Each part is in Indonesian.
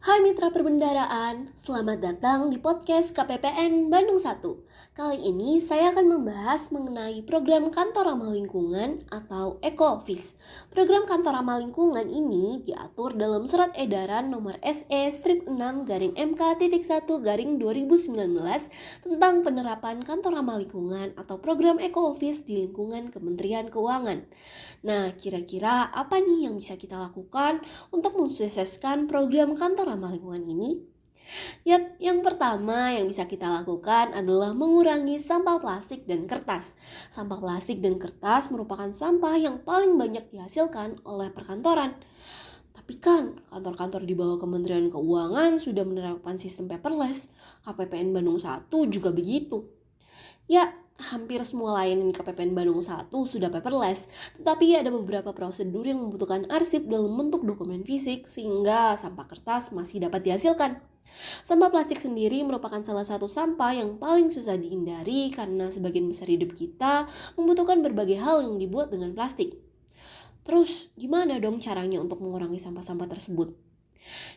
Hai Mitra Perbendaraan, selamat datang di podcast KPPN Bandung 1. Kali ini saya akan membahas mengenai program Kantor Ramah Lingkungan atau Eco Office. Program Kantor Ramah Lingkungan ini diatur dalam Surat Edaran Nomor SE-6/MK.1/2019 tentang penerapan Kantor Ramah Lingkungan atau program Eco Office di lingkungan Kementerian Keuangan. Nah, kira-kira apa nih yang bisa kita lakukan untuk mensukseskan program Kantor Ramah Lingkungan ini? Yang pertama yang bisa kita lakukan adalah mengurangi sampah plastik dan kertas. Sampah plastik dan kertas merupakan sampah yang paling banyak dihasilkan oleh perkantoran. Tapi kan, kantor-kantor di bawah Kementerian Keuangan sudah menerapkan sistem paperless. KPPN Bandung 1 juga begitu. Ya, hampir semua layanan di KPPN Bandung 1 sudah paperless, tetapi ada beberapa prosedur yang membutuhkan arsip dalam bentuk dokumen fisik sehingga sampah kertas masih dapat dihasilkan. Sampah plastik sendiri merupakan salah satu sampah yang paling susah dihindari karena sebagian besar hidup kita membutuhkan berbagai hal yang dibuat dengan plastik. Terus, gimana dong caranya untuk mengurangi sampah-sampah tersebut?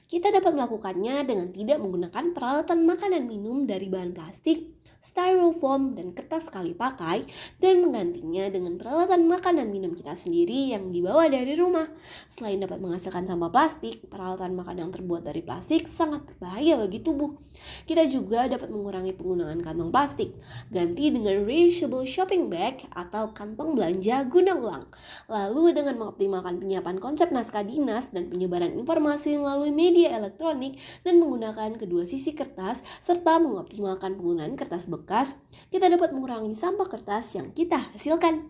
Kita dapat melakukannya dengan tidak menggunakan peralatan makanan minum dari bahan plastik, styrofoam, dan kertas sekali pakai, dan menggantinya dengan peralatan makanan minum kita sendiri yang dibawa dari rumah. Selain dapat menghasilkan sampah plastik, peralatan makan yang terbuat dari plastik sangat berbahaya bagi tubuh. Kita juga dapat mengurangi penggunaan kantong plastik, ganti dengan reusable shopping bag atau kantong belanja guna ulang. Lalu dengan mengoptimalkan penyiapan konsep naskah dinas dan penyebaran informasi melalui media elektronik dan menggunakan kedua sisi kertas serta mengoptimalkan penggunaan kertas bekas, kita dapat mengurangi sampah kertas yang kita hasilkan.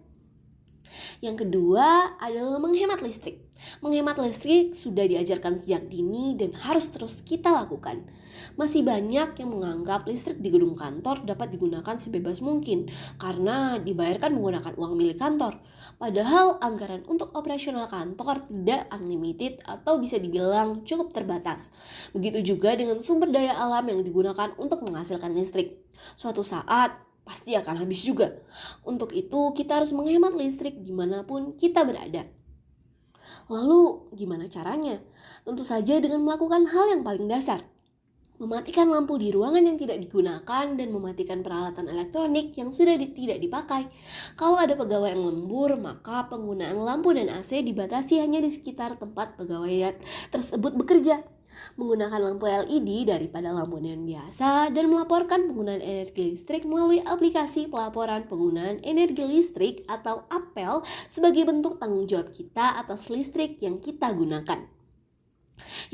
Yang kedua adalah menghemat listrik. Menghemat listrik sudah diajarkan sejak dini dan harus terus kita lakukan. Masih banyak yang menganggap listrik di gedung kantor dapat digunakan sebebas mungkin karena dibayarkan menggunakan uang milik kantor. Padahal anggaran untuk operasional kantor tidak unlimited atau bisa dibilang cukup terbatas. Begitu juga dengan sumber daya alam yang digunakan untuk menghasilkan listrik. Suatu saat pasti akan habis juga. Untuk itu kita harus menghemat listrik dimanapun kita berada. Lalu gimana caranya? Tentu saja dengan melakukan hal yang paling dasar. Mematikan lampu di ruangan yang tidak digunakan dan mematikan peralatan elektronik yang sudah tidak dipakai. Kalau ada pegawai yang lembur, maka penggunaan lampu dan AC dibatasi hanya di sekitar tempat pegawai tersebut bekerja. Menggunakan lampu LED daripada lampu neon biasa dan melaporkan penggunaan energi listrik melalui aplikasi pelaporan penggunaan energi listrik atau APL sebagai bentuk tanggung jawab kita atas listrik yang kita gunakan.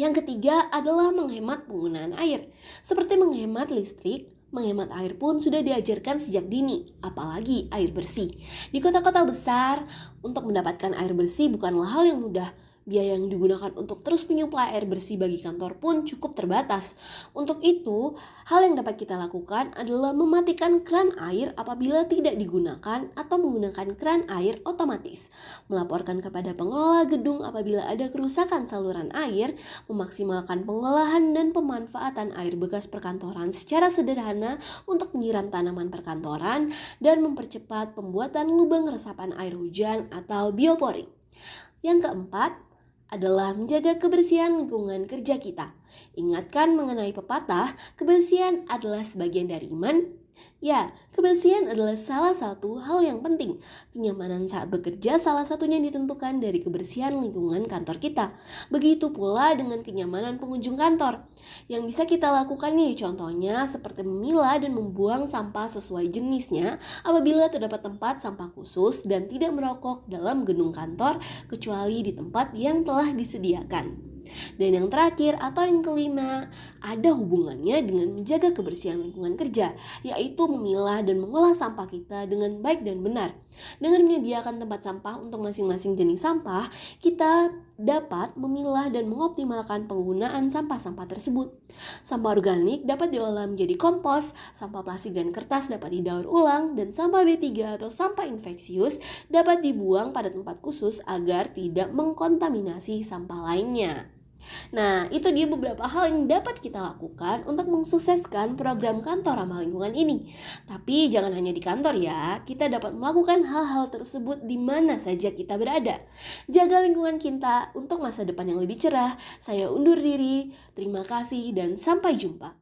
Yang ketiga adalah menghemat penggunaan air. Seperti menghemat listrik, menghemat air pun sudah diajarkan sejak dini, apalagi air bersih. Di kota-kota besar, untuk mendapatkan air bersih bukanlah hal yang mudah. Biaya yang digunakan untuk terus menyuplai air bersih bagi kantor pun cukup terbatas. Untuk itu, hal yang dapat kita lakukan adalah mematikan keran air apabila tidak digunakan atau menggunakan keran air otomatis. Melaporkan kepada pengelola gedung apabila ada kerusakan saluran air, memaksimalkan pengolahan dan pemanfaatan air bekas perkantoran secara sederhana untuk menyiram tanaman perkantoran, dan mempercepat pembuatan lubang resapan air hujan atau bioporing. Yang keempat adalah menjaga kebersihan lingkungan kerja kita. Ingatkan mengenai pepatah, kebersihan adalah sebagian dari iman. Ya, kebersihan adalah salah satu hal yang penting. Kenyamanan saat bekerja salah satunya ditentukan dari kebersihan lingkungan kantor kita. Begitu pula dengan kenyamanan pengunjung kantor. Yang bisa kita lakukan nih, contohnya seperti memilah dan membuang sampah sesuai jenisnya apabila terdapat tempat sampah khusus dan tidak merokok dalam gedung kantor kecuali di tempat yang telah disediakan. Dan yang terakhir atau yang kelima, ada hubungannya dengan menjaga kebersihan lingkungan kerja, yaitu memilah dan mengolah sampah kita dengan baik dan benar. Dengan menyediakan tempat sampah untuk masing-masing jenis sampah, kita dapat memilah dan mengoptimalkan penggunaan sampah-sampah tersebut. Sampah organik dapat diolah menjadi kompos, sampah plastik dan kertas dapat didaur ulang, dan sampah B3 atau sampah infeksius dapat dibuang pada tempat khusus agar tidak mengkontaminasi sampah lainnya. Nah, itu dia beberapa hal yang dapat kita lakukan untuk mensukseskan program kantor ramah lingkungan ini. Tapi jangan hanya di kantor ya, kita dapat melakukan hal-hal tersebut di mana saja kita berada. Jaga lingkungan kita untuk masa depan yang lebih cerah. Saya undur diri, terima kasih dan sampai jumpa.